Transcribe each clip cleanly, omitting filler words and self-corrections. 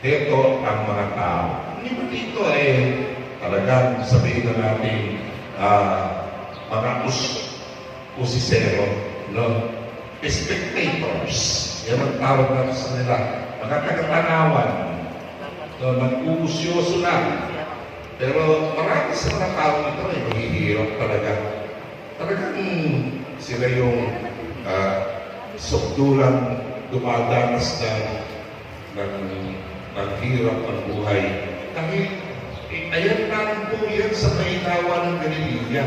Heto ang mga tao. Hindi ba dito talagang sabihin na natin mga usisero, no? Spectators. Yan ang tawag natin sa nila. Mga tagatanawan. No, nag-uusyoso lang. Pero marami sa mga tao ito ay mahihirap talaga. Talagang sila yung sukdulang dumadanas ng hirap ng buhay. Dahil ayan lang po yan sa mainawa ng Galilea.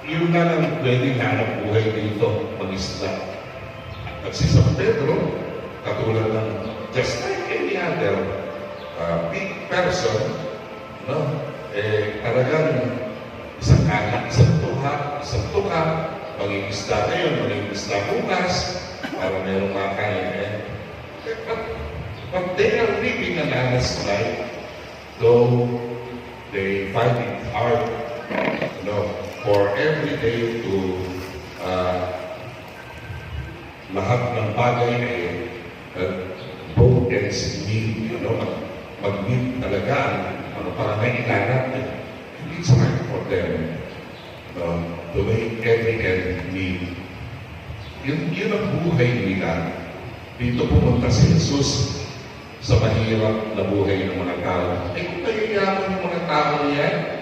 Yun na lang pwedeng hanap buhay dito, mag-isla. At si San Pedro, katulad ng just like any other big person, no? Talagang isang kahit, isang tuka, mag-iisla ngayon, mag-iisla bukas, para merong makain. But they are living an honest life, though they find it hard, for every day to lahat ng bagay both ends meet, mag-meet talaga, para may ilanat. It's hard for them to make every end meet. Yun ang buhay nila. Dito pumunta si Jesus sa mahirap na buhay ng mga tao. Kung mayayaman yung mga tao yan,